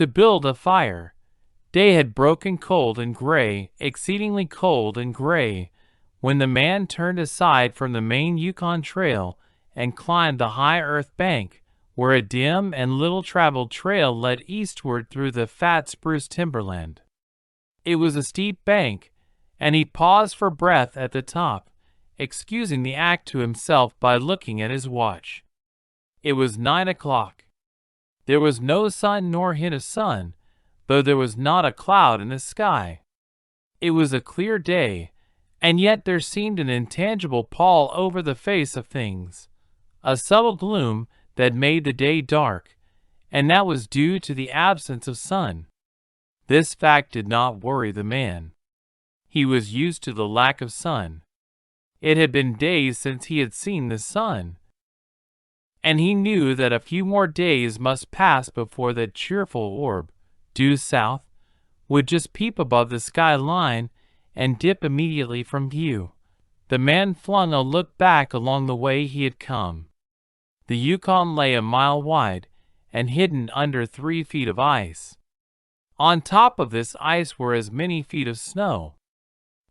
to build a fire. Day had broken cold and gray, exceedingly cold and gray, when the man turned aside from the main Yukon Trail and climbed the high earth bank, where a dim and little-traveled trail led eastward through the fat spruce timberland. It was a steep bank, and he paused for breath at the top, excusing the act to himself by looking at his watch. It was 9 o'clock. There was no sun nor hint of sun, though there was not a cloud in the sky. It was a clear day, and yet there seemed an intangible pall over the face of things, a subtle gloom that made the day dark, and that was due to the absence of sun. This fact did not worry the man. He was used to the lack of sun. It had been days since he had seen the sun, and he knew that a few more days must pass before that cheerful orb, due south, would just peep above the sky line and dip immediately from view. The man flung a look back along the way he had come. The Yukon lay a mile wide and hidden under 3 feet of ice. On top of this ice were as many feet of snow.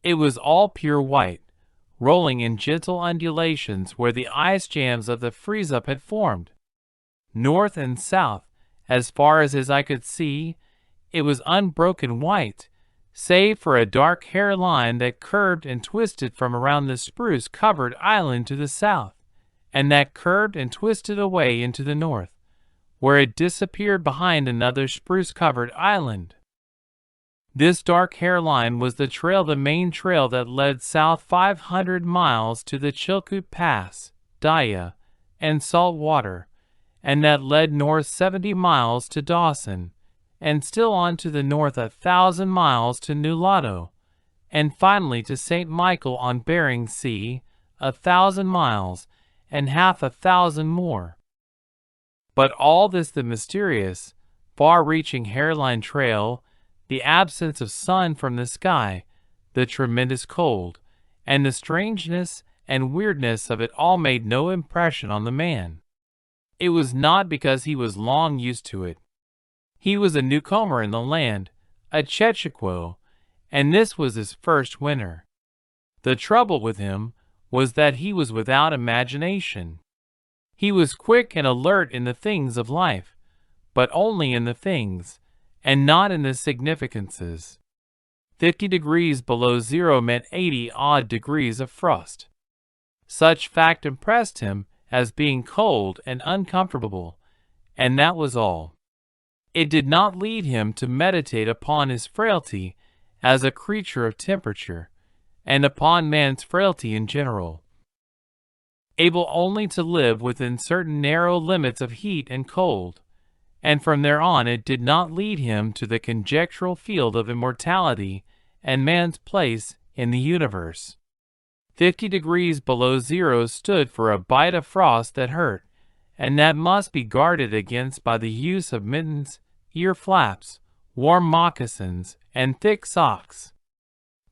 It was all pure white, rolling in gentle undulations where the ice jams of the freeze-up had formed. North and south, as far as his eye could see, it was unbroken white, save for a dark hairline that curved and twisted from around the spruce-covered island to the south, and that curved and twisted away into the north, where it disappeared behind another spruce-covered island. This dark hairline was the main trail that led south 500 miles to the Chilkoot Pass, Daya, and Salt Water, and that led north 70 miles to Dawson, and still on to the north 1,000 miles to Nulato, and finally to St. Michael on Bering Sea, 1,000 miles, and half 1,000 more. But all this, the mysterious, far-reaching hairline trail, the absence of sun from the sky, the tremendous cold, and the strangeness and weirdness of it all made no impression on the man. It was not because he was long used to it. He was a newcomer in the land, a Chechaquo, and this was his first winter. The trouble with him was that he was without imagination. He was quick and alert in the things of life, but only in the things, and not in the significances. 50 degrees below zero meant 80-odd degrees of frost. Such fact impressed him as being cold and uncomfortable, and that was all. It did not lead him to meditate upon his frailty as a creature of temperature, and upon man's frailty in general. Able only to live within certain narrow limits of heat and cold, and from there on it did not lead him to the conjectural field of immortality and man's place in the universe. 50 degrees below zero stood for a bite of frost that hurt, and that must be guarded against by the use of mittens, ear flaps, warm moccasins, and thick socks.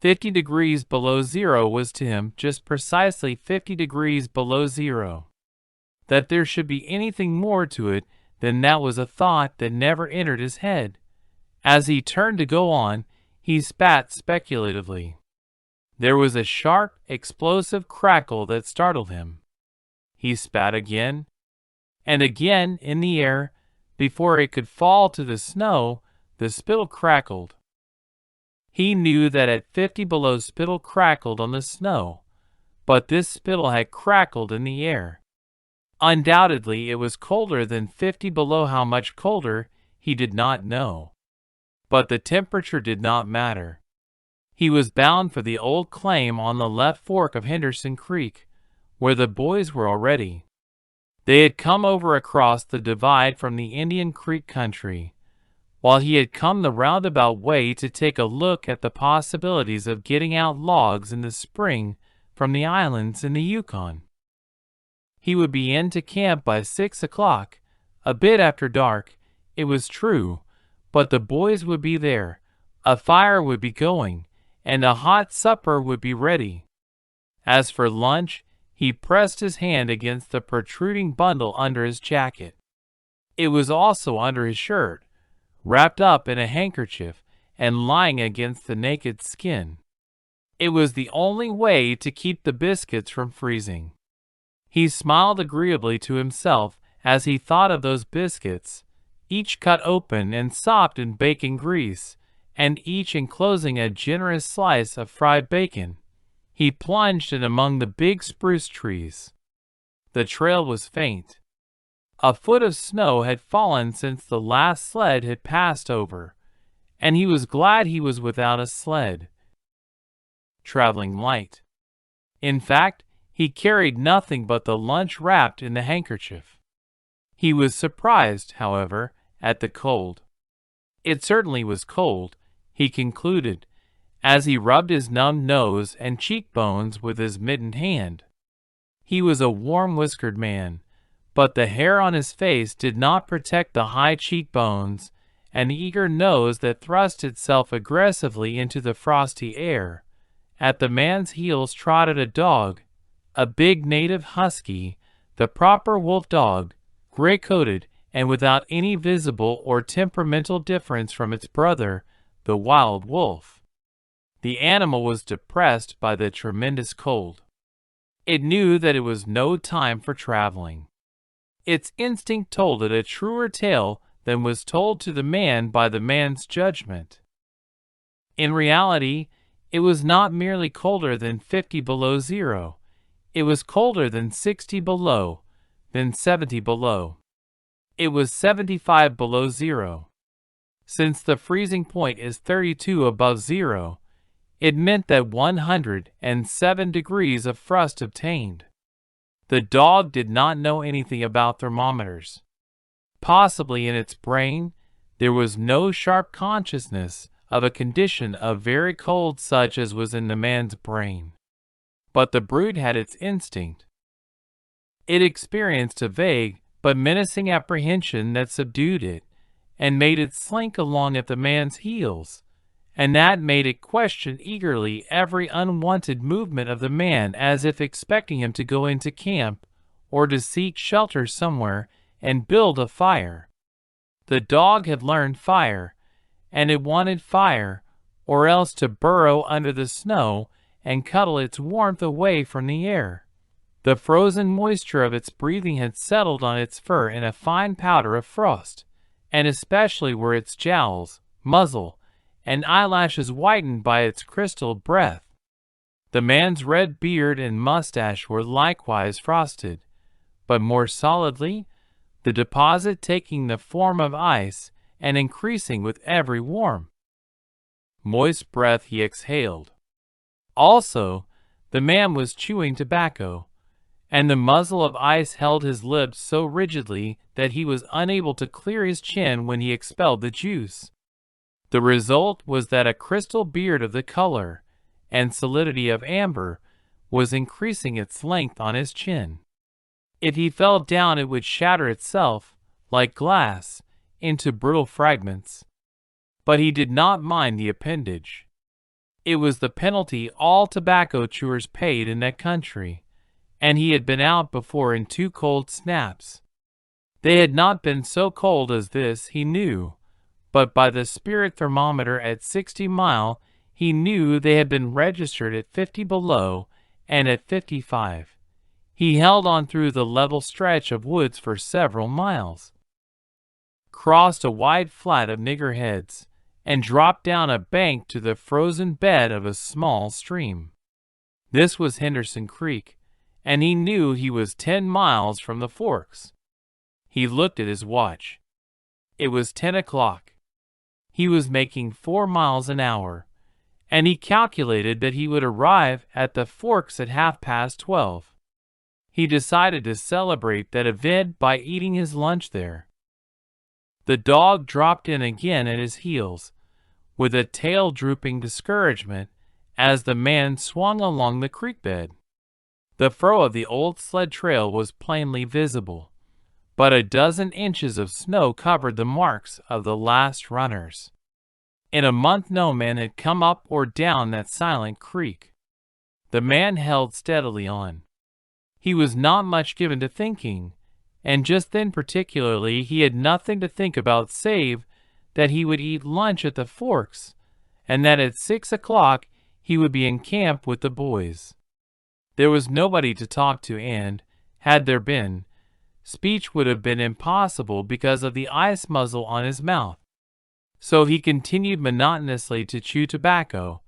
50 degrees below zero was to him just precisely 50 degrees below zero. That there should be anything more to it than that was a thought that never entered his head. As he turned to go on, he spat speculatively. There was a sharp, explosive crackle that startled him. He spat again, and again in the air. Before it could fall to the snow, the spittle crackled. He knew that at 50 below spittle crackled on the snow, but this spittle had crackled in the air. Undoubtedly it was colder than 50 below. How much colder, he did not know. But the temperature did not matter. He was bound for the old claim on the left fork of Henderson Creek, where the boys were already. They had come over across the divide from the Indian Creek country, while he had come the roundabout way to take a look at the possibilities of getting out logs in the spring from the islands in the Yukon. He would be into camp by 6 o'clock, a bit after dark, it was true, but the boys would be there, a fire would be going, and a hot supper would be ready. As for lunch, he pressed his hand against the protruding bundle under his jacket. It was also under his shirt, wrapped up in a handkerchief and lying against the naked skin. It was the only way to keep the biscuits from freezing. He smiled agreeably to himself as he thought of those biscuits, each cut open and sopped in bacon grease, and each enclosing a generous slice of fried bacon. He plunged in among the big spruce trees. The trail was faint. A foot of snow had fallen since the last sled had passed over, and he was glad he was without a sled. Traveling light. In fact, he carried nothing but the lunch wrapped in the handkerchief. He was surprised, however, at the cold. It certainly was cold, he concluded, as he rubbed his numb nose and cheekbones with his mittened hand. He was a warm-whiskered man, but the hair on his face did not protect the high cheekbones and eager nose that thrust itself aggressively into the frosty air. At the man's heels trotted a dog, a big native husky, the proper wolf dog, gray-coated and without any visible or temperamental difference from its brother, the wild wolf. The animal was depressed by the tremendous cold. It knew that it was no time for traveling. Its instinct told it a truer tale than was told to the man by the man's judgment. In reality, it was not merely colder than 50 below zero. It was colder than 60 below, than 70 below. It was 75 below zero. Since the freezing point is 32 above zero, it meant that 107 degrees of frost obtained. The dog did not know anything about thermometers. Possibly in its brain, there was no sharp consciousness of a condition of very cold such as was in the man's brain. But the brute had its instinct. It experienced a vague but menacing apprehension that subdued it, and made it slink along at the man's heels, and that made it question eagerly every unwanted movement of the man as if expecting him to go into camp or to seek shelter somewhere and build a fire. The dog had learned fire, and it wanted fire, or else to burrow under the snow and cuddle its warmth away from the air. The frozen moisture of its breathing had settled on its fur in a fine powder of frost, and especially were its jowls, muzzle, and eyelashes whitened by its crystal breath. The man's red beard and mustache were likewise frosted, but more solidly, the deposit taking the form of ice and increasing with every warm, moist breath he exhaled. Also, the man was chewing tobacco, and the muzzle of ice held his lips so rigidly that he was unable to clear his chin when he expelled the juice. The result was that a crystal beard of the color and solidity of amber was increasing its length on his chin. If he fell down it would shatter itself, like glass, into brittle fragments. But he did not mind the appendage. It was the penalty all tobacco chewers paid in that country, and he had been out before in 2 cold snaps. They had not been so cold as this, he knew, but by the spirit thermometer at 60 mile, he knew they had been registered at 50 below and at 55. He held on through the level stretch of woods for several miles, crossed a wide flat of niggerheads, and dropped down a bank to the frozen bed of a small stream. This was Henderson Creek, and he knew he was 10 miles from the forks. He looked at his watch. It was 10 o'clock. He was making 4 miles an hour, and he calculated that he would arrive at the forks at 12:30. He decided to celebrate that event by eating his lunch there. The dog dropped in again at his heels, with a tail drooping discouragement as the man swung along the creek bed. The furrow of the old sled trail was plainly visible, but a dozen inches of snow covered the marks of the last runners. In a month no man had come up or down that silent creek. The man held steadily on. He was not much given to thinking, and just then particularly he had nothing to think about save that he would eat lunch at the Forks, and that at 6 o'clock he would be in camp with the boys. There was nobody to talk to, and, had there been, speech would have been impossible because of the ice muzzle on his mouth. So he continued monotonously to chew tobacco,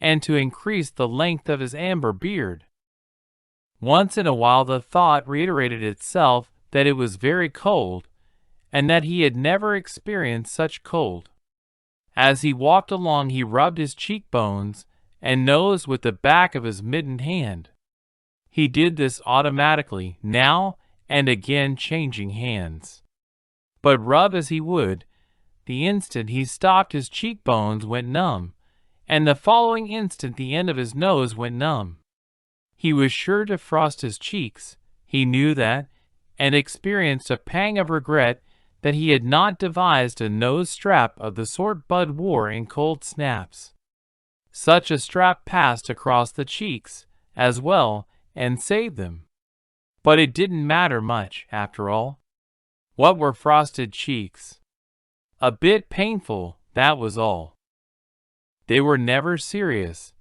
and to increase the length of his amber beard. Once in a while the thought reiterated itself that it was very cold, and that he had never experienced such cold. As he walked along he rubbed his cheekbones and nose with the back of his mittened hand. He did this automatically, now and again changing hands. But rub as he would, the instant he stopped his cheekbones went numb, and the following instant the end of his nose went numb. He was sure to frost his cheeks, he knew that, and experienced a pang of regret that he had not devised a nose strap of the sort Bud wore in cold snaps. Such a strap passed across the cheeks, as well, and saved them. But it didn't matter much, after all. What were frosted cheeks? A bit painful, that was all. They were never serious.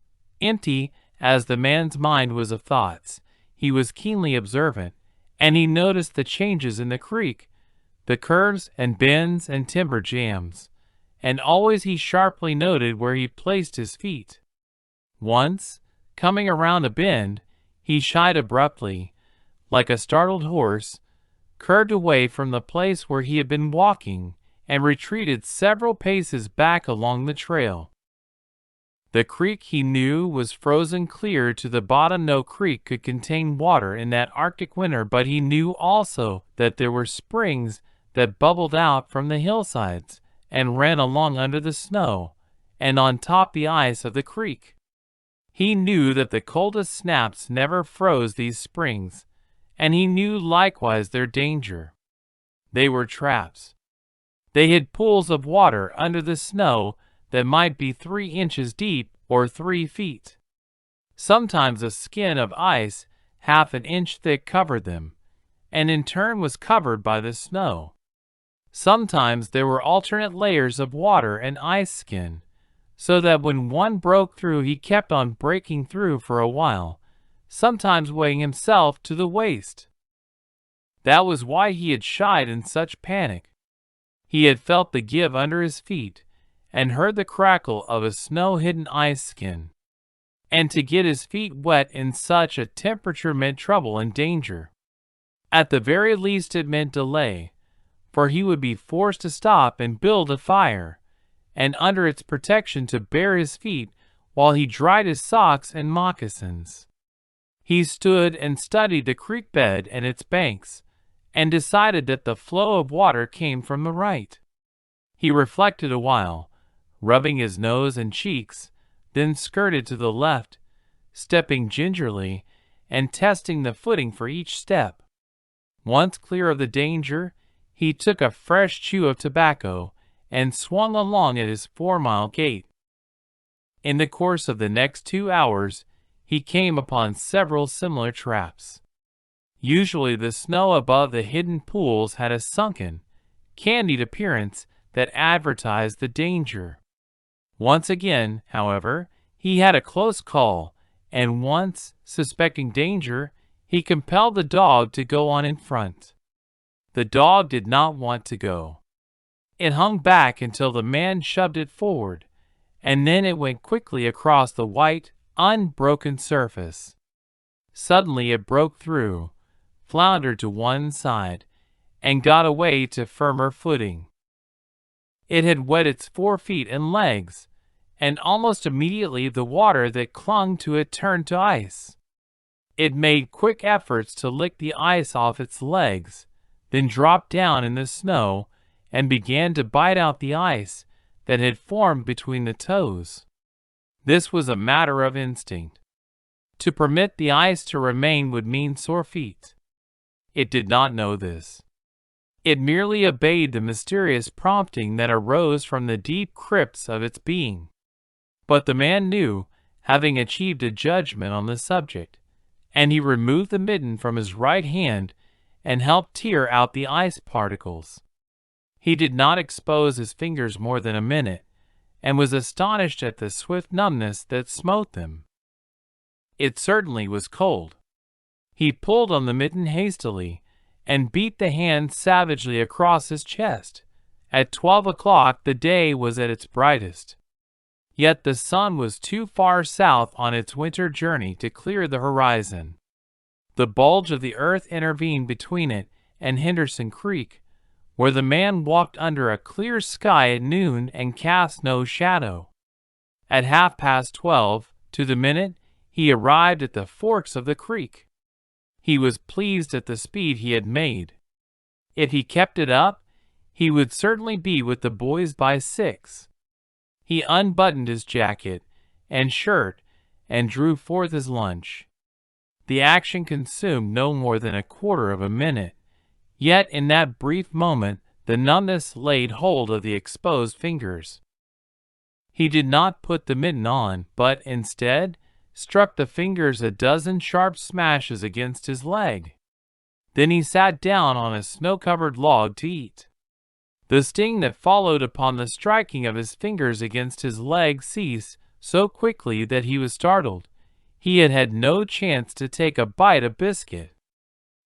Empty as the man's mind was of thoughts, he was keenly observant, and he noticed the changes in the creek, the curves and bends and timber jams, and always he sharply noted where he placed his feet. Once, coming around a bend, he shied abruptly, like a startled horse, curved away from the place where he had been walking, and retreated several paces back along the trail. The creek, he knew, was frozen clear to the bottom. No creek could contain water in that Arctic winter, but he knew also that there were springs that bubbled out from the hillsides and ran along under the snow and on top the ice of the creek. He knew that the coldest snaps never froze these springs, and he knew likewise their danger. They were traps. They hid pools of water under the snow that might be 3 inches deep or 3 feet. Sometimes a skin of ice half an inch thick covered them, and in turn was covered by the snow. Sometimes there were alternate layers of water and ice skin, so that when one broke through he kept on breaking through for a while, sometimes weighing himself to the waist. That was why he had shied in such panic. He had felt the give under his feet, and heard the crackle of a snow-hidden ice skin. And to get his feet wet in such a temperature meant trouble and danger. At the very least it meant delay, for he would be forced to stop and build a fire, and under its protection to bare his feet while he dried his socks and moccasins. He stood and studied the creek bed and its banks, and decided that the flow of water came from the right. He reflected a while, rubbing his nose and cheeks, then skirted to the left, stepping gingerly and testing the footing for each step. Once clear of the danger, he took a fresh chew of tobacco and swung along at his 4-mile gait. In the course of the next 2 hours, he came upon several similar traps. Usually the snow above the hidden pools had a sunken, candied appearance that advertised the danger. Once again, however, he had a close call, and once, suspecting danger, he compelled the dog to go on in front. The dog did not want to go. It hung back until the man shoved it forward, and then it went quickly across the white, unbroken surface. Suddenly it broke through, floundered to one side, and got away to firmer footing. It had wet its 4 feet and legs, and almost immediately the water that clung to it turned to ice. It made quick efforts to lick the ice off its legs, then dropped down in the snow and began to bite out the ice that had formed between the toes. This was a matter of instinct. To permit the ice to remain would mean sore feet. It did not know this. It merely obeyed the mysterious prompting that arose from the deep crypts of its being. But the man knew, having achieved a judgment on the subject, and he removed the mitten from his right hand and helped tear out the ice particles. He did not expose his fingers more than a minute, and was astonished at the swift numbness that smote them. It certainly was cold. He pulled on the mitten hastily, and beat the hand savagely across his chest. At 12 o'clock the day was at its brightest. Yet the sun was too far south on its winter journey to clear the horizon. The bulge of the earth intervened between it and Henderson Creek, where the man walked under a clear sky at noon and cast no shadow. At 12:30, to the minute, he arrived at the forks of the creek. He was pleased at the speed he had made. If he kept it up, he would certainly be with the boys by 6. He unbuttoned his jacket and shirt and drew forth his lunch. The action consumed no more than a quarter of a minute, yet in that brief moment the numbness laid hold of the exposed fingers. He did not put the mitten on, but instead struck the fingers a dozen sharp smashes against his leg. Then he sat down on a snow-covered log to eat. The sting that followed upon the striking of his fingers against his leg ceased so quickly that he was startled. He had had no chance to take a bite of biscuit.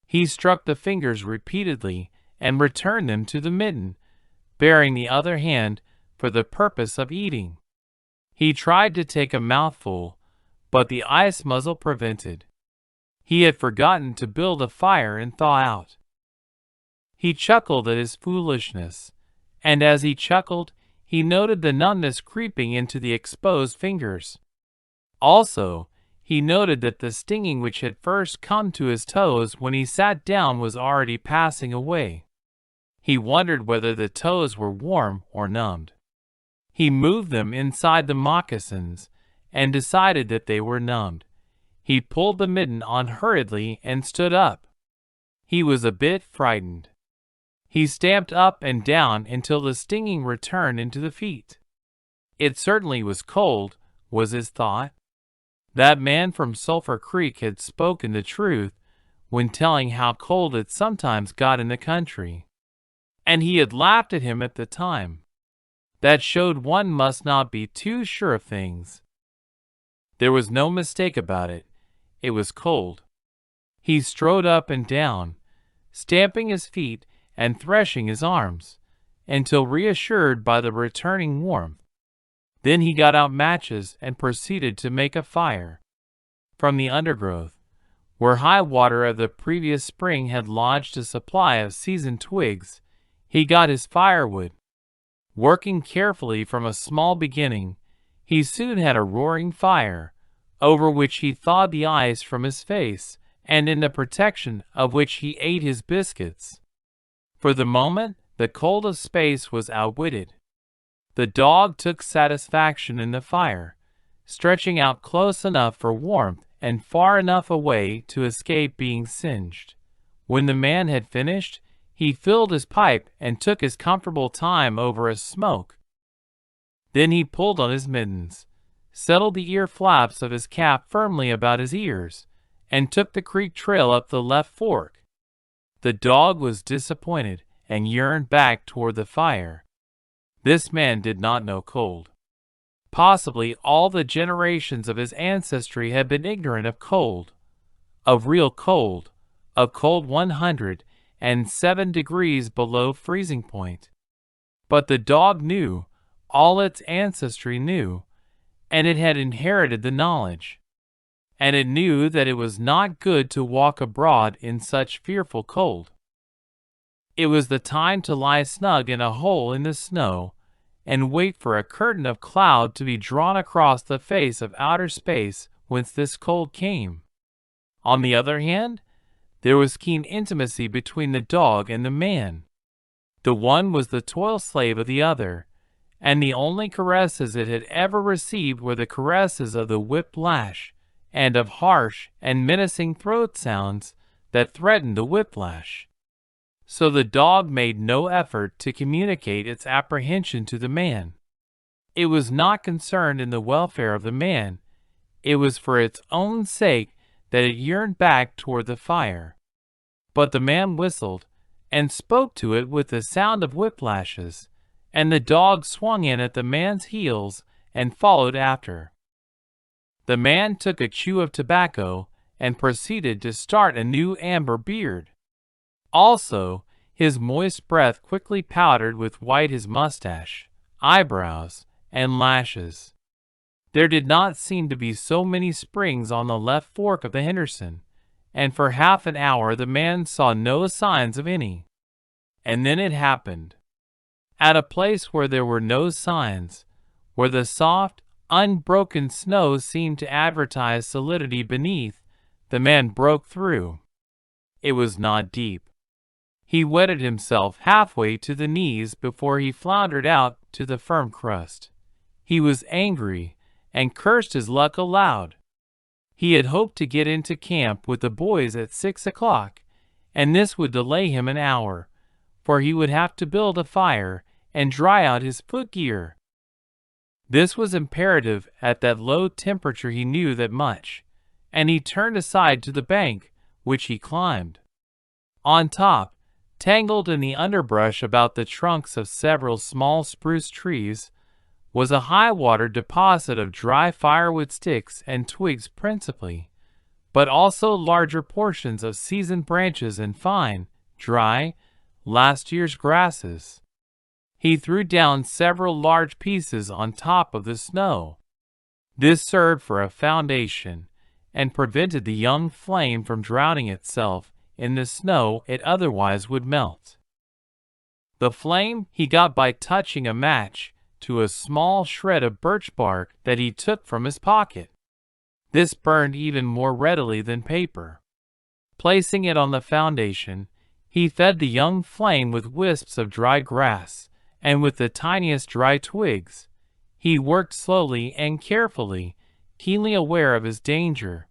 He struck the fingers repeatedly and returned them to the mitten, baring the other hand for the purpose of eating. He tried to take a mouthful, but the ice muzzle prevented. He had forgotten to build a fire and thaw out. He chuckled at his foolishness, and as he chuckled, he noted the numbness creeping into the exposed fingers. Also, he noted that the stinging which had first come to his toes when he sat down was already passing away. He wondered whether the toes were warm or numbed. He moved them inside the moccasins and decided that they were numbed. He pulled the mitten on hurriedly and stood up. He was a bit frightened. He stamped up and down until the stinging returned into the feet. It certainly was cold, was his thought. That man from Sulphur Creek had spoken the truth when telling how cold it sometimes got in the country. And he had laughed at him at the time. That showed one must not be too sure of things. There was no mistake about it. It was cold. He strode up and down, stamping his feet and threshing his arms, until reassured by the returning warmth. Then he got out matches and proceeded to make a fire. From the undergrowth, where high water of the previous spring had lodged a supply of seasoned twigs, he got his firewood. Working carefully from a small beginning, he soon had a roaring fire, over which he thawed the ice from his face, and in the protection of which he ate his biscuits. For the moment, the cold of space was outwitted. The dog took satisfaction in the fire, stretching out close enough for warmth and far enough away to escape being singed. When the man had finished, he filled his pipe and took his comfortable time over a smoke. Then he pulled on his mittens, settled the ear flaps of his cap firmly about his ears, and took the creek trail up the left fork. The dog was disappointed and yearned back toward the fire. This man did not know cold. Possibly all the generations of his ancestry had been ignorant of cold, of real cold, of cold 107 degrees below freezing point. But the dog knew, all its ancestry knew, and it had inherited the knowledge. And it knew that it was not good to walk abroad in such fearful cold. It was the time to lie snug in a hole in the snow and wait for a curtain of cloud to be drawn across the face of outer space whence this cold came. On the other hand, there was keen intimacy between the dog and the man. The one was the toil slave of the other, and the only caresses it had ever received were the caresses of the whip lash, and of harsh and menacing throat sounds that threatened the whiplash. So the dog made no effort to communicate its apprehension to the man. It was not concerned in the welfare of the man. It was for its own sake that it yearned back toward the fire. But the man whistled, and spoke to it with the sound of whiplashes, and the dog swung in at the man's heels and followed after. The man took a chew of tobacco and proceeded to start a new amber beard. Also, his moist breath quickly powdered with white his mustache, eyebrows, and lashes. There did not seem to be so many springs on the left fork of the Henderson, and for half an hour the man saw no signs of any. And then it happened. At a place where there were no signs, where the soft, unbroken snow seemed to advertise solidity beneath, the man broke through. It was not deep. He wetted himself halfway to the knees before he floundered out to the firm crust. He was angry and cursed his luck aloud. He had hoped to get into camp with the boys at 6 o'clock, and this would delay him an hour, for he would have to build a fire and dry out his footgear. This was imperative at that low temperature. He knew that much, and he turned aside to the bank, which he climbed. On top, tangled in the underbrush about the trunks of several small spruce trees, was a high-water deposit of dry firewood sticks and twigs principally, but also larger portions of seasoned branches and fine, dry, last year's grasses. He threw down several large pieces on top of the snow. This served for a foundation, and prevented the young flame from drowning itself in the snow it otherwise would melt. The flame he got by touching a match to a small shred of birch bark that he took from his pocket. This burned even more readily than paper. Placing it on the foundation, he fed the young flame with wisps of dry grass, and with the tiniest dry twigs. He worked slowly and carefully, keenly aware of his danger.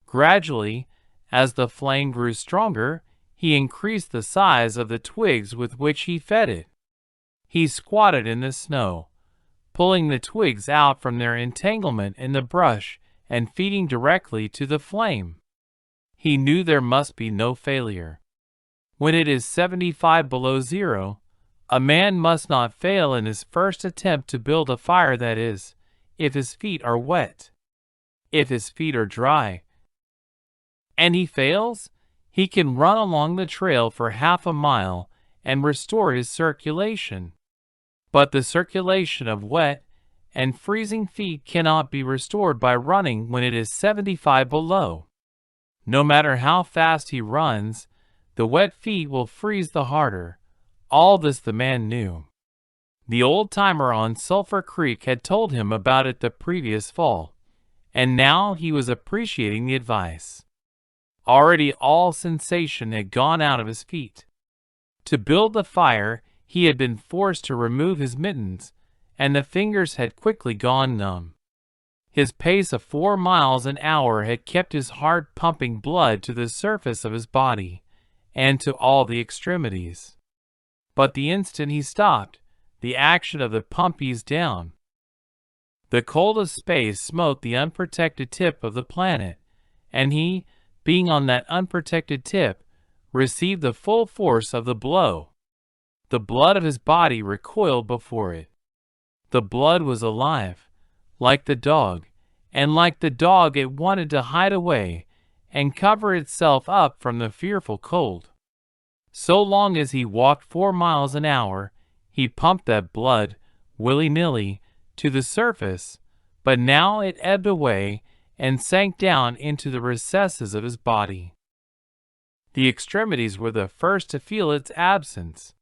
Gradually, as the flame grew stronger, he increased the size of the twigs with which he fed it. He squatted in the snow, pulling the twigs out from their entanglement in the brush and feeding directly to the flame. He knew there must be no failure. When it is 75 below zero, a man must not fail in his first attempt to build a fire, that is, if his feet are wet. If his feet are dry, and he fails, he can run along the trail for half a mile and restore his circulation. But the circulation of wet and freezing feet cannot be restored by running when it is 75 below. No matter how fast he runs, the wet feet will freeze the harder. All this the man knew. The old-timer on Sulphur Creek had told him about it the previous fall, and now he was appreciating the advice. Already all sensation had gone out of his feet. To build the fire, he had been forced to remove his mittens, and the fingers had quickly gone numb. His pace of 4 miles an hour had kept his heart pumping blood to the surface of his body, and to all the extremities. But the instant he stopped, the action of the pump eased down. The cold of space smote the unprotected tip of the planet, and he, being on that unprotected tip, received the full force of the blow. The blood of his body recoiled before it. The blood was alive, like the dog, and like the dog it wanted to hide away and cover itself up from the fearful cold. So long as he walked 4 miles an hour, he pumped that blood, willy-nilly, to the surface, but now it ebbed away and sank down into the recesses of his body. The extremities were the first to feel its absence.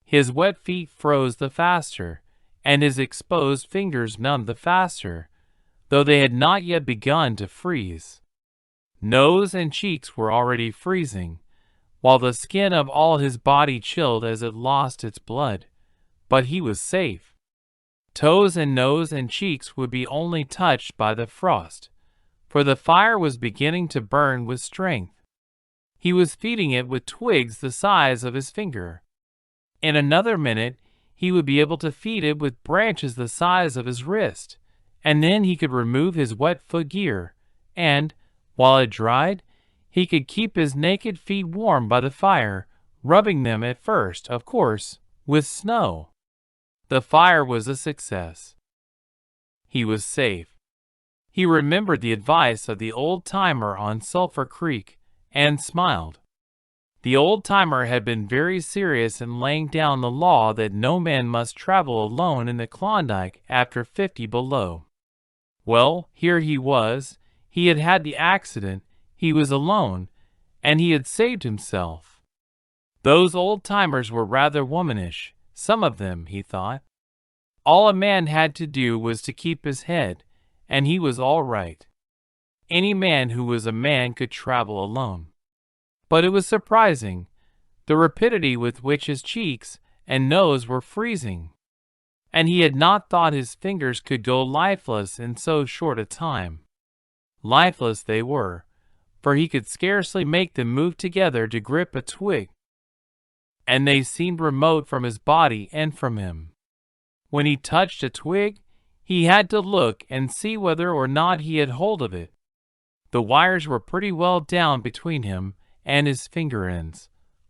His wet feet froze the faster, and his exposed fingers numbed the faster, though they had not yet begun to freeze. Nose and cheeks were already freezing, while the skin of all his body chilled as it lost its blood, but he was safe. Toes and nose and cheeks would be only touched by the frost, for the fire was beginning to burn with strength. He was feeding it with twigs the size of his finger. In another minute, he would be able to feed it with branches the size of his wrist, and then he could remove his wet footgear, and, while it dried, he could keep his naked feet warm by the fire, rubbing them at first, of course, with snow. The fire was a success. He was safe. He remembered the advice of the old-timer on Sulphur Creek and smiled. The old-timer had been very serious in laying down the law that no man must travel alone in the Klondike after 50 below. Well, here he was. He had had the accident, he was alone, and he had saved himself. Those old-timers were rather womanish, some of them, he thought. All a man had to do was to keep his head, and he was all right. Any man who was a man could travel alone. But it was surprising, the rapidity with which his cheeks and nose were freezing. And he had not thought his fingers could go lifeless in so short a time. Lifeless they were, for he could scarcely make them move together to grip a twig. And they seemed remote from his body and from him. When he touched a twig, he had to look and see whether or not he had hold of it. The wires were pretty well down between him and his finger ends,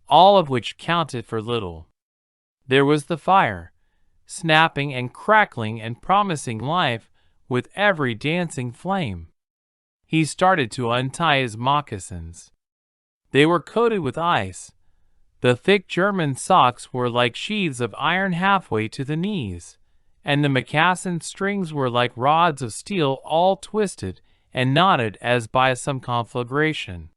all of which counted for little. There was the fire, snapping and crackling and promising life with every dancing flame. He started to untie his moccasins. They were coated with ice. The thick German socks were like sheaths of iron halfway to the knees, and the moccasin strings were like rods of steel all twisted and knotted as by some conflagration.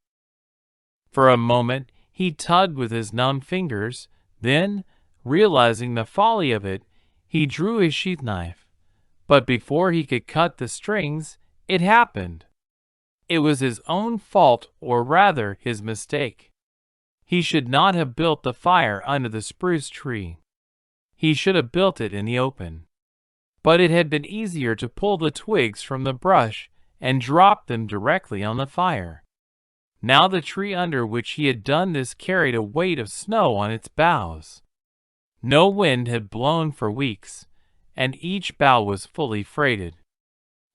For a moment he tugged with his numb fingers, then, realizing the folly of it, he drew his sheath knife. But before he could cut the strings, it happened. It was his own fault, or rather his mistake. He should not have built the fire under the spruce tree. He should have built it in the open. But it had been easier to pull the twigs from the brush and drop them directly on the fire. Now the tree under which he had done this carried a weight of snow on its boughs. No wind had blown for weeks, and each bough was fully freighted.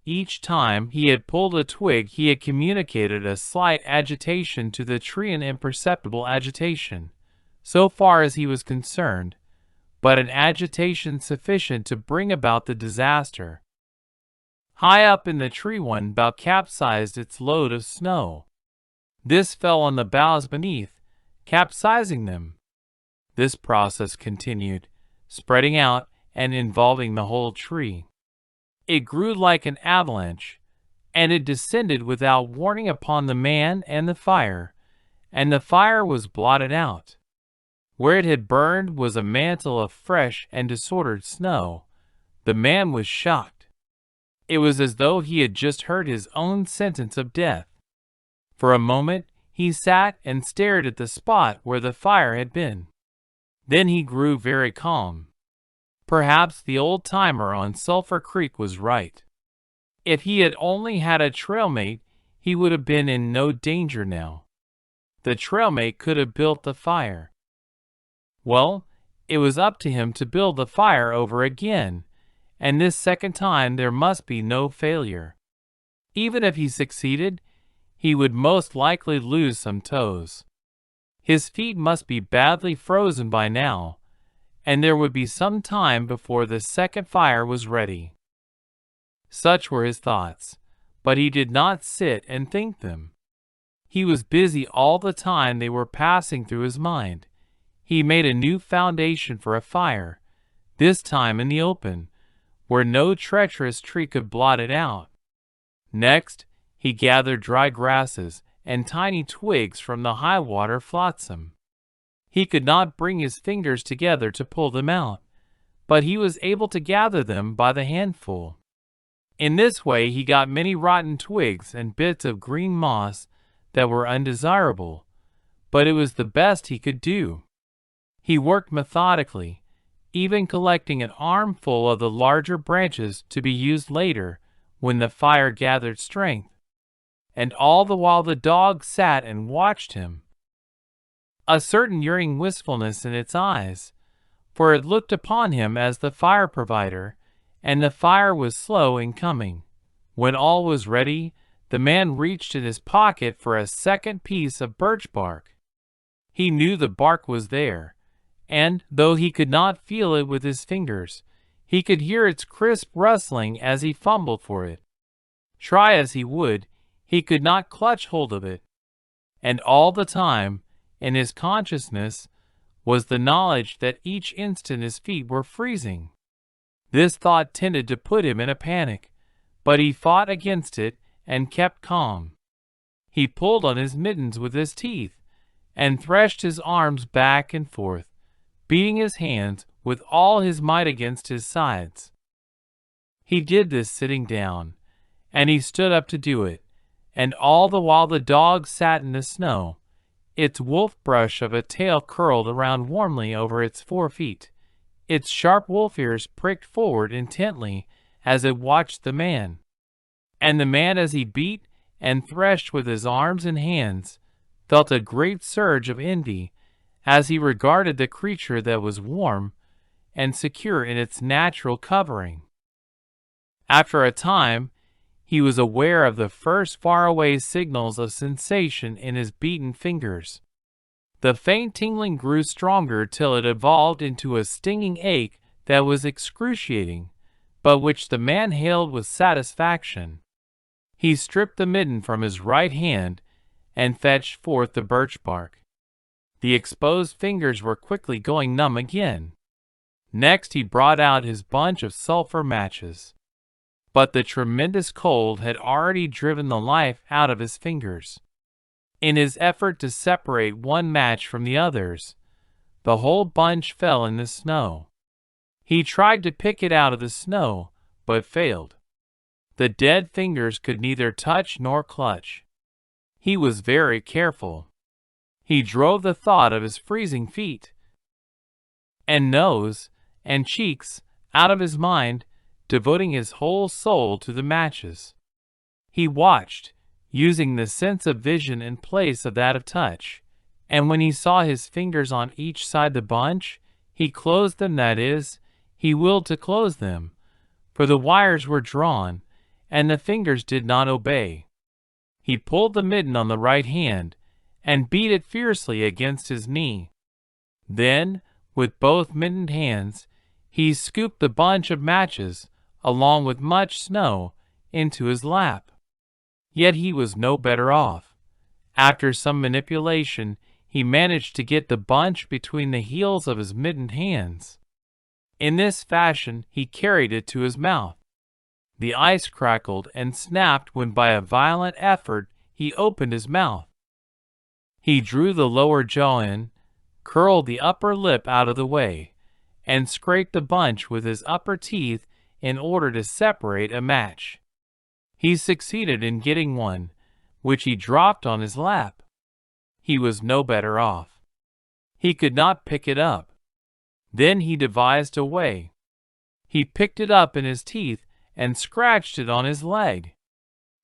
Each time he had pulled a twig he had communicated a slight agitation to the tree, an imperceptible agitation, so far as he was concerned, but an agitation sufficient to bring about the disaster. High up in the tree one bough capsized its load of snow. This fell on the boughs beneath, capsizing them. This process continued, spreading out and involving the whole tree. It grew like an avalanche, and it descended without warning upon the man and the fire was blotted out. Where it had burned was a mantle of fresh and disordered snow. The man was shocked. It was as though he had just heard his own sentence of death. For a moment he sat and stared at the spot where the fire had been. Then he grew very calm. Perhaps the old-timer on Sulphur Creek was right. If he had only had a trailmate, he would have been in no danger now. The trailmate could have built the fire. Well, it was up to him to build the fire over again, and this second time there must be no failure. Even if he succeeded, he would most likely lose some toes. His feet must be badly frozen by now, and there would be some time before the second fire was ready. Such were his thoughts, but he did not sit and think them. He was busy all the time they were passing through his mind. He made a new foundation for a fire, this time in the open, where no treacherous tree could blot it out. Next, he gathered dry grasses and tiny twigs from the high-water flotsam. He could not bring his fingers together to pull them out, but he was able to gather them by the handful. In this way he got many rotten twigs and bits of green moss that were undesirable, but it was the best he could do. He worked methodically, even collecting an armful of the larger branches to be used later when the fire gathered strength. And all the while the dog sat and watched him, a certain yearning wistfulness in its eyes, for it looked upon him as the fire provider, and the fire was slow in coming. When all was ready, the man reached in his pocket for a second piece of birch bark. He knew the bark was there, and, though he could not feel it with his fingers, he could hear its crisp rustling as he fumbled for it. Try as he would, he could not clutch hold of it. And all the time, in his consciousness, was the knowledge that each instant his feet were freezing. This thought tended to put him in a panic, but he fought against it and kept calm. He pulled on his mittens with his teeth and threshed his arms back and forth, beating his hands with all his might against his sides. He did this sitting down, and he stood up to do it, and all the while the dog sat in the snow, its wolf brush of a tail curled around warmly over its 4 feet. Its sharp wolf ears pricked forward intently as it watched the man. And the man, as he beat and threshed with his arms and hands, felt a great surge of envy as he regarded the creature that was warm and secure in its natural covering. After a time, he was aware of the first faraway signals of sensation in his beaten fingers. The faint tingling grew stronger till it evolved into a stinging ache that was excruciating, but which the man hailed with satisfaction. He stripped the mitten from his right hand and fetched forth the birch bark. The exposed fingers were quickly going numb again. Next he brought out his bunch of sulphur matches. But the tremendous cold had already driven the life out of his fingers. In his effort to separate one match from the others, the whole bunch fell in the snow. He tried to pick it out of the snow, but failed. The dead fingers could neither touch nor clutch. He was very careful. He drove the thought of his freezing feet and nose and cheeks out of his mind, devoting his whole soul to the matches. He watched, using the sense of vision in place of that of touch, and when he saw his fingers on each side the bunch, he closed them, that is, he willed to close them, for the wires were drawn, and the fingers did not obey. He pulled the mitten on the right hand, and beat it fiercely against his knee. Then, with both mittened hands, he scooped the bunch of matches, along with much snow, into his lap. Yet he was no better off. After some manipulation, he managed to get the bunch between the heels of his mittened hands. In this fashion he carried it to his mouth. The ice crackled and snapped when by a violent effort he opened his mouth. He drew the lower jaw in, curled the upper lip out of the way, and scraped the bunch with his upper teeth in order to separate a match. He succeeded in getting one, which he dropped on his lap. He was no better off. He could not pick it up. Then he devised a way. He picked it up in his teeth and scratched it on his leg.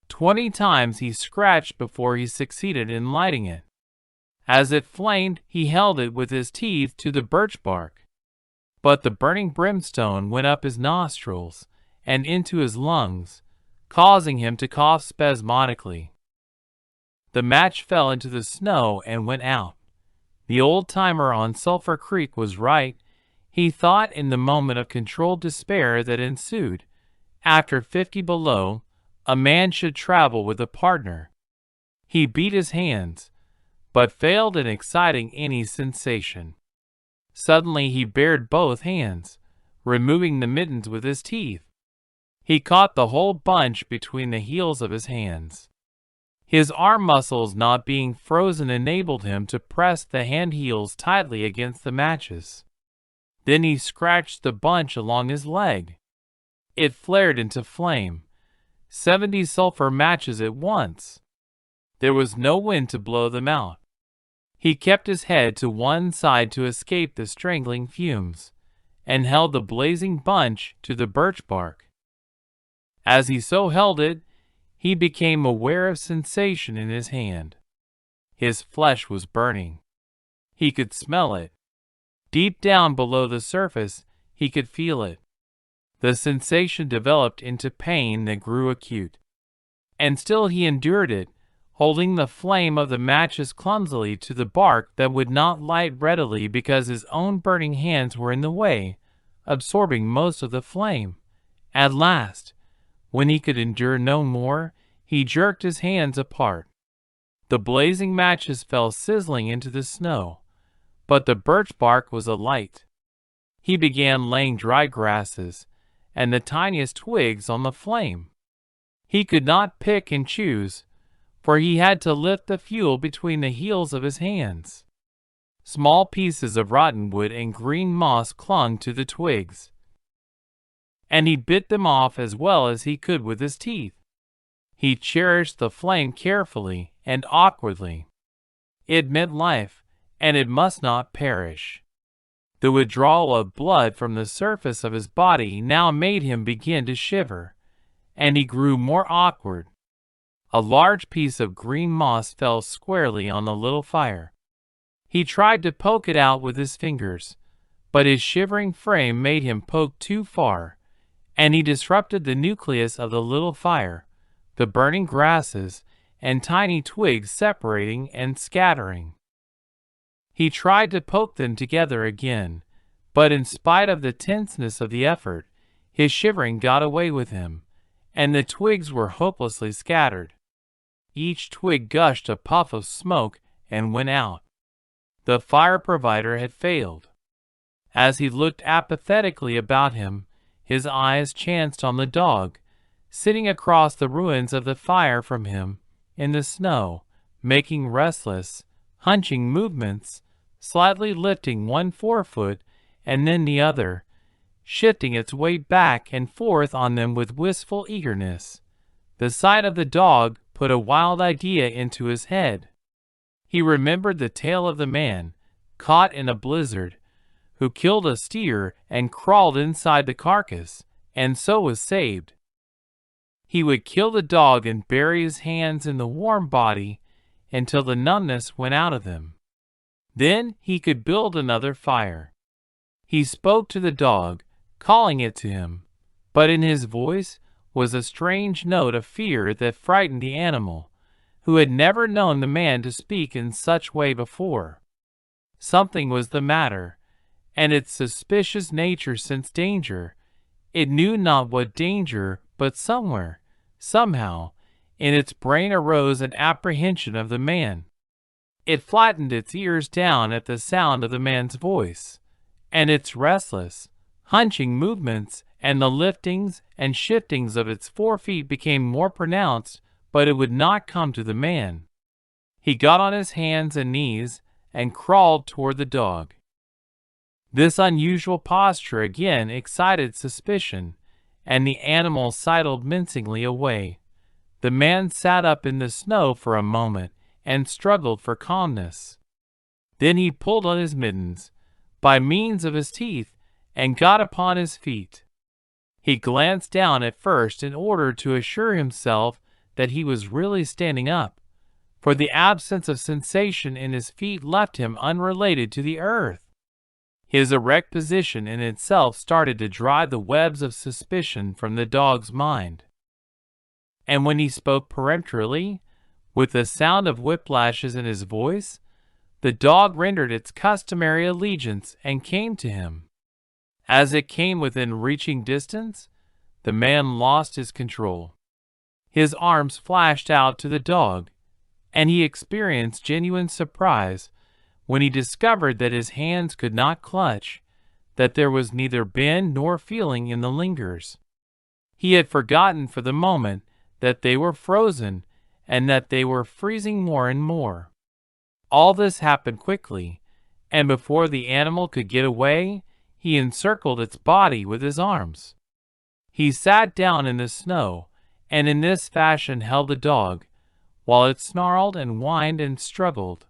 20 times he scratched before he succeeded in lighting it. As it flamed, he held it with his teeth to the birch bark. But the burning brimstone went up his nostrils and into his lungs, causing him to cough spasmodically. The match fell into the snow and went out. The old-timer on Sulphur Creek was right. He thought in the moment of controlled despair that ensued. After 50 below, a man should travel with a partner. He beat his hands, but failed in exciting any sensation. Suddenly he bared both hands, removing the mittens with his teeth. He caught the whole bunch between the heels of his hands. His arm muscles not being frozen enabled him to press the hand heels tightly against the matches. Then he scratched the bunch along his leg. It flared into flame. 70 sulphur matches at once. There was no wind to blow them out. He kept his head to one side to escape the strangling fumes, and held the blazing bunch to the birch bark. As he so held it, he became aware of sensation in his hand. His flesh was burning. He could smell it. Deep down below the surface, he could feel it. The sensation developed into pain that grew acute. And still he endured it, holding the flame of the matches clumsily to the bark that would not light readily because his own burning hands were in the way, absorbing most of the flame. At last, when he could endure no more, he jerked his hands apart. The blazing matches fell sizzling into the snow, but the birch bark was alight. He began laying dry grasses and the tiniest twigs on the flame. He could not pick and choose, for he had to lift the fuel between the heels of his hands. Small pieces of rotten wood and green moss clung to the twigs, and he bit them off as well as he could with his teeth. He cherished the flame carefully and awkwardly. It meant life, and it must not perish. The withdrawal of blood from the surface of his body now made him begin to shiver, and he grew more awkward. A large piece of green moss fell squarely on the little fire. He tried to poke it out with his fingers, but his shivering frame made him poke too far, and he disrupted the nucleus of the little fire, the burning grasses and tiny twigs separating and scattering. He tried to poke them together again, but in spite of the tenseness of the effort, his shivering got away with him, and the twigs were hopelessly scattered. Each twig gushed a puff of smoke and went out. The fire provider had failed. As he looked apathetically about him, his eyes chanced on the dog, sitting across the ruins of the fire from him, in the snow, making restless, hunching movements, slightly lifting one forefoot and then the other, shifting its weight back and forth on them with wistful eagerness. The sight of the dog put a wild idea into his head. He remembered the tale of the man, caught in a blizzard, who killed a steer and crawled inside the carcass, and so was saved. He would kill the dog and bury his hands in the warm body until the numbness went out of them. Then he could build another fire. He spoke to the dog, calling it to him, but in his voice was a strange note of fear that frightened the animal, who had never known the man to speak in such way before. Something was the matter, and its suspicious nature sensed danger. It knew not what danger, but somewhere, somehow, in its brain arose an apprehension of the man. It flattened its ears down at the sound of the man's voice, and its restless, hunching movements and the liftings and shiftings of its forefeet became more pronounced, but it would not come to the man. He got on his hands and knees and crawled toward the dog. This unusual posture again excited suspicion, and the animal sidled mincingly away. The man sat up in the snow for a moment and struggled for calmness. Then he pulled on his mittens, by means of his teeth, and got upon his feet. He glanced down at first in order to assure himself that he was really standing up, for the absence of sensation in his feet left him unrelated to the earth. His erect position in itself started to drive the webs of suspicion from the dog's mind. And when he spoke peremptorily, with the sound of whiplashes in his voice, the dog rendered its customary allegiance and came to him. As it came within reaching distance, the man lost his control. His arms flashed out to the dog, and he experienced genuine surprise when he discovered that his hands could not clutch, that there was neither bend nor feeling in the lingers. He had forgotten for the moment that they were frozen and that they were freezing more and more. All this happened quickly, and before the animal could get away, he encircled its body with his arms. He sat down in the snow, and in this fashion held the dog, while it snarled and whined and struggled,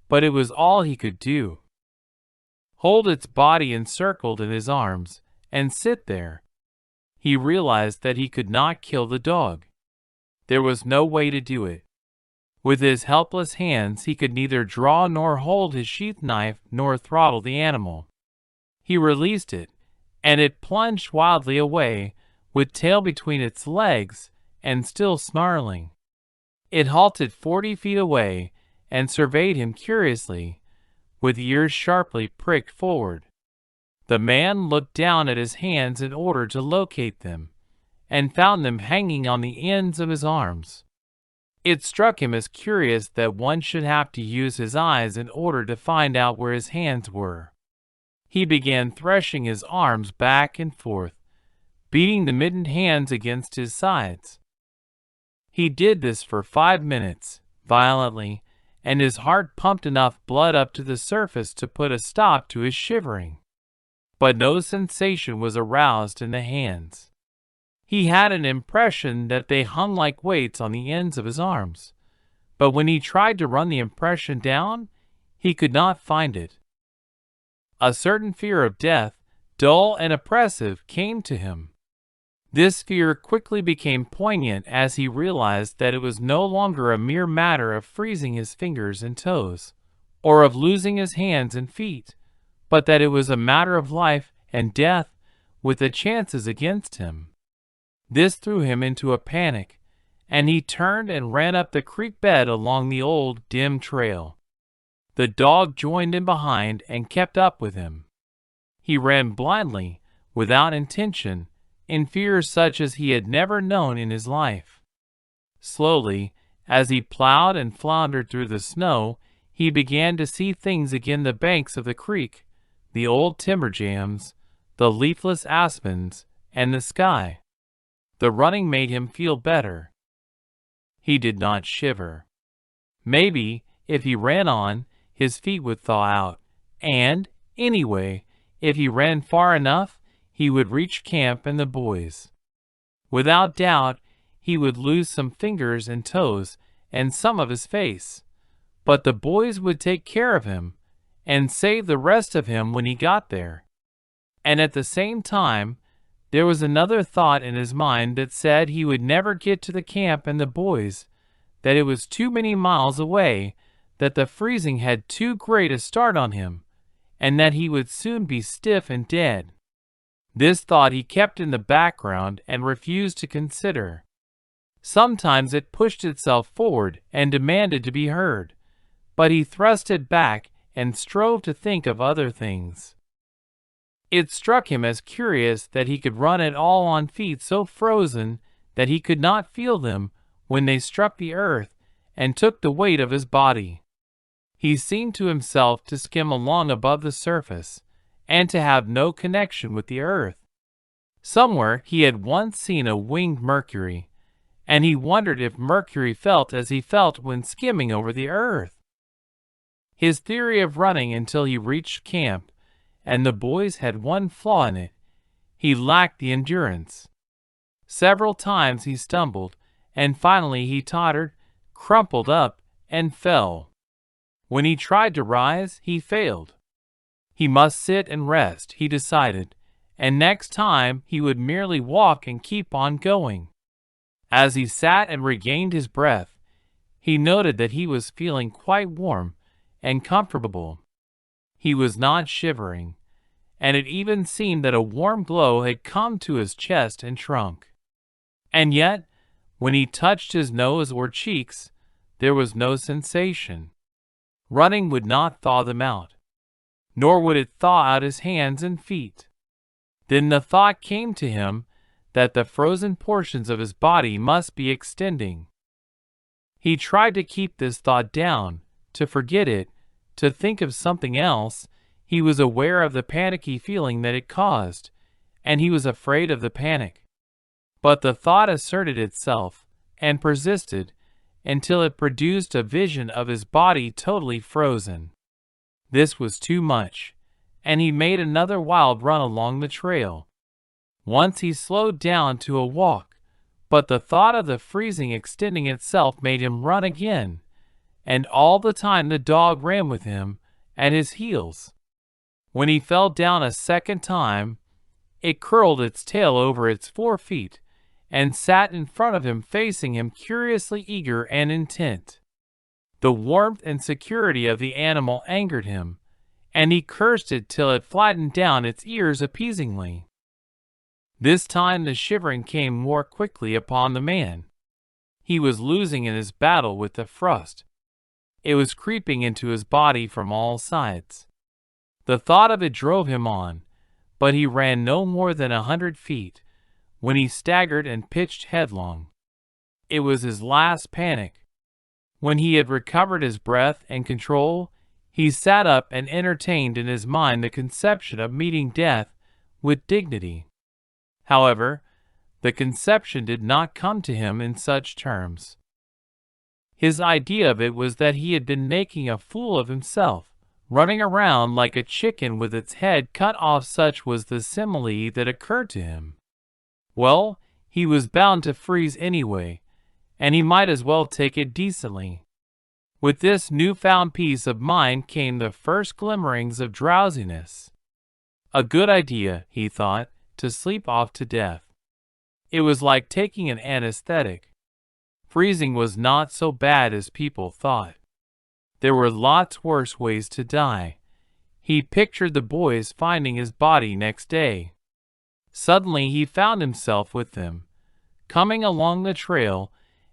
but it was all he could do. Hold its body encircled in his arms, and sit there. He realized that he could not kill the dog. There was no way to do it. With his helpless hands he could neither draw nor hold his sheath knife nor throttle the animal. He released it, and it plunged wildly away, with tail between its legs, and still snarling. It halted 40 feet away and surveyed him curiously, with ears sharply pricked forward. The man looked down at his hands in order to locate them, and found them hanging on the ends of his arms. It struck him as curious that one should have to use his eyes in order to find out where his hands were. He began threshing his arms back and forth, beating the mittened hands against his sides. He did this for 5 minutes, violently, and his heart pumped enough blood up to the surface to put a stop to his shivering. But no sensation was aroused in the hands. He had an impression that they hung like weights on the ends of his arms, but when he tried to run the impression down, he could not find it. A certain fear of death, dull and oppressive, came to him. This fear quickly became poignant as he realized that it was no longer a mere matter of freezing his fingers and toes, or of losing his hands and feet, but that it was a matter of life and death with the chances against him. This threw him into a panic, and he turned and ran up the creek bed along the old, dim trail. The dog joined in behind and kept up with him. He ran blindly, without intention, in fear such as he had never known in his life. Slowly, as he plowed and floundered through the snow, he began to see things again: the banks of the creek, the old timber jams, the leafless aspens, and the sky. The running made him feel better. He did not shiver. Maybe, if he ran on, his feet would thaw out, and, anyway, if he ran far enough, he would reach camp and the boys. Without doubt, he would lose some fingers and toes and some of his face, but the boys would take care of him and save the rest of him when he got there. And at the same time, there was another thought in his mind that said he would never get to the camp and the boys, that it was too many miles away, that the freezing had too great a start on him, and that he would soon be stiff and dead. This thought he kept in the background and refused to consider. Sometimes it pushed itself forward and demanded to be heard, but he thrust it back and strove to think of other things. It struck him as curious that he could run at all on feet so frozen that he could not feel them when they struck the earth and took the weight of his body. He seemed to himself to skim along above the surface, and to have no connection with the earth. Somewhere he had once seen a winged Mercury, and he wondered if Mercury felt as he felt when skimming over the earth. His theory of running until he reached camp and the boys had one flaw in it: he lacked the endurance. Several times he stumbled, and finally he tottered, crumpled up, and fell. When he tried to rise, he failed. He must sit and rest, he decided, and next time he would merely walk and keep on going. As he sat and regained his breath, he noted that he was feeling quite warm and comfortable. He was not shivering, and it even seemed that a warm glow had come to his chest and trunk. And yet, when he touched his nose or cheeks, there was no sensation. Running would not thaw them out, nor would it thaw out his hands and feet. Then the thought came to him that the frozen portions of his body must be extending. He tried to keep this thought down, to forget it, to think of something else. He was aware of the panicky feeling that it caused, and he was afraid of the panic. But the thought asserted itself, and persisted, until it produced a vision of his body totally frozen. This was too much, and he made another wild run along the trail. Once he slowed down to a walk, but the thought of the freezing extending itself made him run again, and all the time the dog ran with him, at his heels. When he fell down a second time, it curled its tail over its 4 feet, and sat in front of him, facing him, curiously eager and intent. The warmth and security of the animal angered him, and he cursed it till it flattened down its ears appeasingly. This time the shivering came more quickly upon the man. he was losing in his battle with the frost. It was creeping into his body from all sides. The thought of it drove him on, but he ran no more than 100 feet, when he staggered and pitched headlong. It was his last panic. When he had recovered his breath and control, he sat up and entertained in his mind the conception of meeting death with dignity. However, the conception did not come to him in such terms. His idea of it was that he had been making a fool of himself, running around like a chicken with its head cut off. Such was the simile that occurred to him. Well, he was bound to freeze anyway, and he might as well take it decently. With this newfound peace of mind came the first glimmerings of drowsiness. A good idea, he thought, to sleep off to death. It was like taking an anesthetic. Freezing was not so bad as people thought. There were lots worse ways to die. He pictured the boys finding his body next day. Suddenly he found himself with them, coming along the trail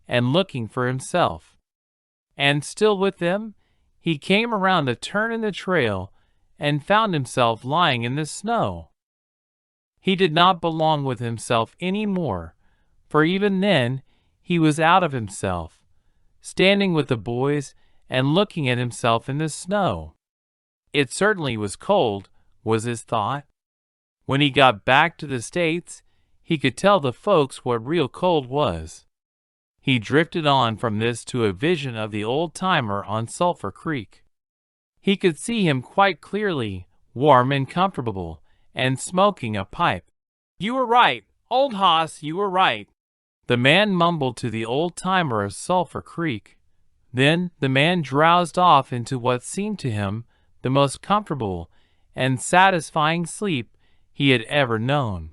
and looking for himself. And still with them, he came around a turn in the trail and found himself lying in the snow. He did not belong with himself any more, for even then he was out of himself, standing with the boys and looking at himself in the snow. It certainly was cold, was his thought. When he got back to the States, he could tell the folks what real cold was. He drifted on from this to a vision of the old-timer on Sulphur Creek. He could see him quite clearly, warm and comfortable, and smoking a pipe. "You were right, old hoss, you were right," the man mumbled to the old-timer of Sulphur Creek. Then the man drowsed off into what seemed to him the most comfortable and satisfying sleep he had ever known.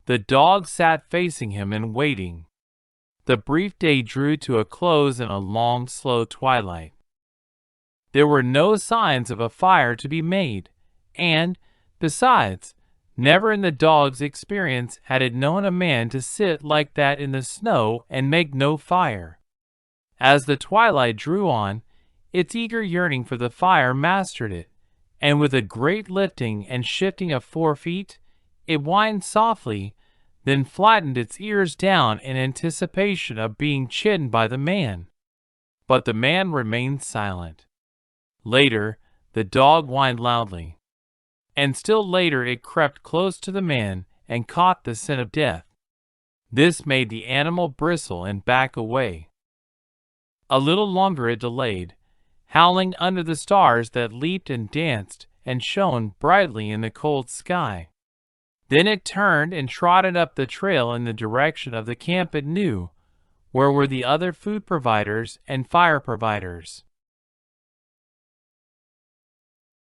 The dog sat facing him and waiting. The brief day drew to a close in a long, slow twilight. There were no signs of a fire to be made, and, besides, never in the dog's experience had it known a man to sit like that in the snow and make no fire. As the twilight drew on, its eager yearning for the fire mastered it, and with a great lifting and shifting of 4 feet, it whined softly, then flattened its ears down in anticipation of being chidden by the man. But the man remained silent. Later, the dog whined loudly. And still later it crept close to the man and caught the scent of death. This made the animal bristle and back away. A little longer it delayed, howling under the stars that leaped and danced and shone brightly in the cold sky. Then it turned and trotted up the trail in the direction of the camp it knew, where were the other food providers and fire providers.